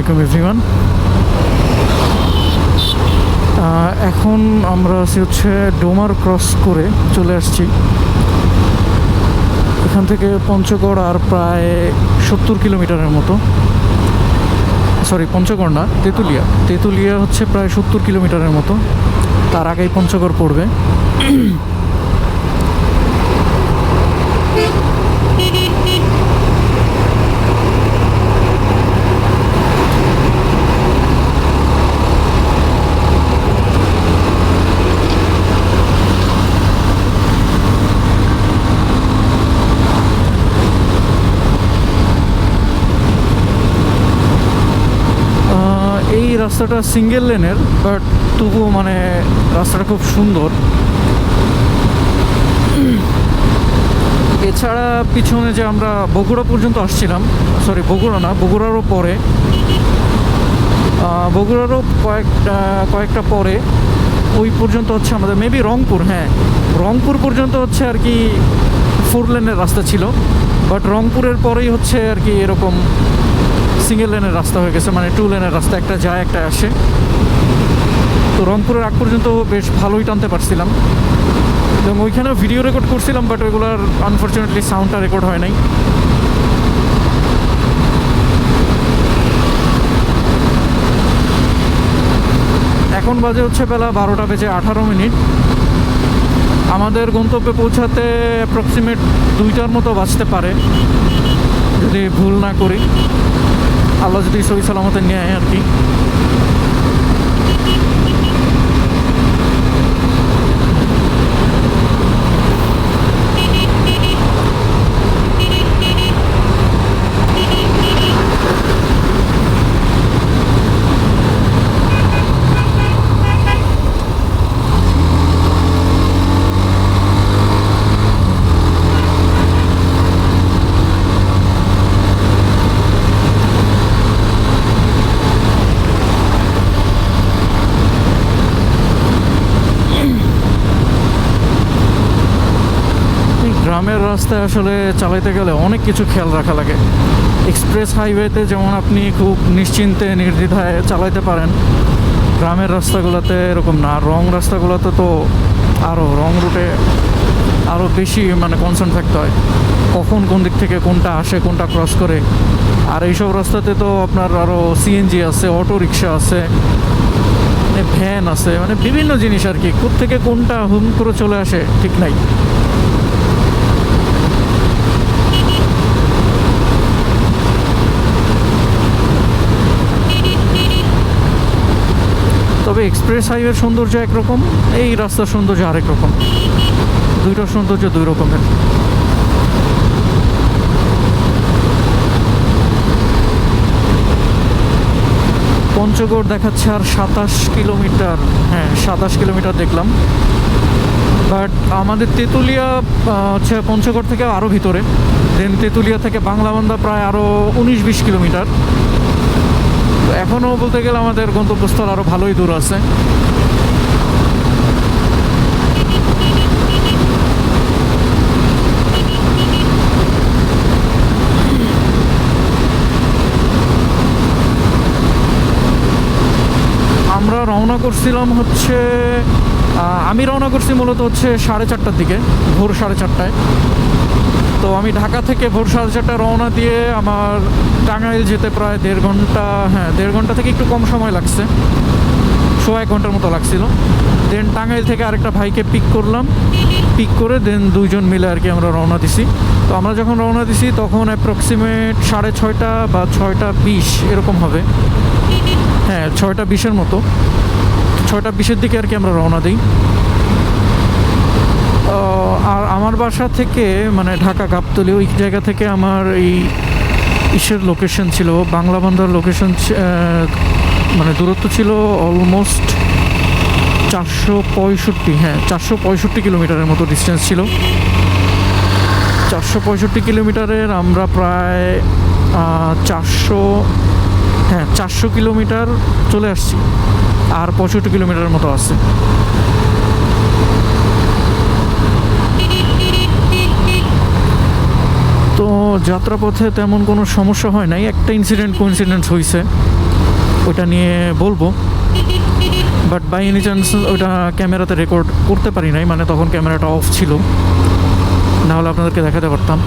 আলাইকুম এভরিওয়ান। এখন আমরা হচ্ছে ডোমার ক্রস করে চলে আসছি। এখান থেকে পঞ্চগড় আর প্রায় 70 কিলোমিটারের মতো। সরি, পঞ্চগড় না, তেঁতুলিয়া হচ্ছে প্রায় 70 কিলোমিটারের মতো। তার আগেই পঞ্চগড় পড়বে। এই রাস্তাটা সিঙ্গেল লেনের, বাট তবুও মানে রাস্তাটা খুব সুন্দর। এছাড়া পিছনে যে আমরা বগুড়া পর্যন্ত আসছিলাম, সরি বগুড়া না, বগুড়ারও পরে, বগুড়ারও কয়েকটা পরে ওই পর্যন্ত হচ্ছে আমাদের মেবি রংপুর, হ্যাঁ রংপুর পর্যন্ত হচ্ছে আর কি 4 লেনের রাস্তা ছিল। বাট রংপুরের পরেই হচ্ছে আর কি এরকম সিঙ্গেল লেনের রাস্তা হয়ে গেছে, মানে 2 লেনের রাস্তা, একটা যায় একটা আসে। তো রংপুরের আগ পর্যন্ত বেশ ভালোই টানতে পারছিলাম এবং ওইখানেও ভিডিও রেকর্ড করছিলাম, বাট ওইগুলোর আনফর্চুনেটলি সাউন্ডটা রেকর্ড হয় নাই। এখন বাজে হচ্ছে বেলা 12টা বেজে 18 মিনিট। আমাদের গন্তব্যে পৌঁছাতে অ্যাপ্রক্সিমেট 2টার মতো বাজতে পারে যদি ভুল না করি, আল্লাহ যদি সহি সালামতে নেয় আর কি। গ্রামের রাস্তায় আসলে চালাইতে গেলে অনেক কিছু খেয়াল রাখা লাগে। এক্সপ্রেস হাইওয়েতে যেমন আপনি খুব নিশ্চিন্তে নির্দ্বিধায় চালাইতে পারেন, গ্রামের রাস্তাগুলোতে এরকম না। রং রাস্তাগুলোতে তো আরও, রং রুটে আরও বেশি মানে কনসার্ন থাকতে হয়, কখন কোন দিক থেকে কোনটা আসে, কোনটা ক্রস করে। আর এইসব রাস্তাতে তো আপনার আরও সিএনজি আছে, অটো রিক্সা আছে, ভ্যান আছে, মানে বিভিন্ন জিনিস আর কি, কোত্থেকে কোনটা হুম করে চলে আসে ঠিক নাই। তবে এক্সপ্রেস হাইওয়ের সৌন্দর্য একরকম, এই রাস্তার সৌন্দর্য আরেক রকম, দুইটার সৌন্দর্য দুই রকমের। পঞ্চগড় দেখাচ্ছে আর 27 কিলোমিটার, হ্যাঁ 27 কিলোমিটার দেখলাম। বাট আমাদের তেঁতুলিয়া হচ্ছে পঞ্চগড় থেকে আরও ভিতরে, দেন তেঁতুলিয়া থেকে বাংলাবান্ধা প্রায় আরও 19-20 কিলোমিটার। এখনও বলতে গেলে আমাদের গন্তব্যস্থল আরও ভালোই দূর আছে। আমরা রওনা করছিলাম হচ্ছে, আমি রওনা করছি মূলত হচ্ছে 4:30টার দিকে, ভোর 4:30টায়। তো আমি ঢাকা থেকে ভোর 4:30টায় রওনা দিয়ে আমার টাঙ্গাইল যেতে প্রায় 1.5 ঘন্টা, হ্যাঁ 1.5 ঘন্টা থেকে একটু কম সময় লাগছে, 1.5 ঘন্টার মতো লাগছিল। দেন টাঙ্গাইল থেকে আরেকটা ভাইকে পিক করলাম, পিক করে দেন দুইজন মিলে আর কি আমরা রওনা দিছি। তো আমরা যখন রওনা দিছি তখন অ্যাপ্রক্সিমেট 6:30 বা 6:20 এরকম হবে, হ্যাঁ 6:20-এর মতো, 6:20-এর দিকে আর কি আমরা রওনা দিই। আর আমার বাসা থেকে মানে ঢাকা গাবতলী, ওই জায়গা থেকে আমার এই ইসের লোকেশন ছিল, বাংলাবান্ধার লোকেশন, মানে দূরত্ব ছিল অলমোস্ট 465, হ্যাঁ 465 কিলোমিটারের মতো ডিস্টেন্স ছিল। 465 কিলোমিটারের আমরা প্রায় 400 কিলোমিটার চলে আসছি, আর 65 কিলোমিটারের মতো আছে। তো তো যাত্রাপথে তেমন কোনো সমস্যা হয় নাই, একটা কোইন্সিডেন্স হয়েছে, ওইটা নিয়ে বলবো। বাট বাই এনি চান্স ওইটা ক্যামেরাতে রেকর্ড করতে পারি নাই, মানে তখন ক্যামেরাটা অফ ছিল, নাহলে আপনাদেরকে দেখাতে পারতাম।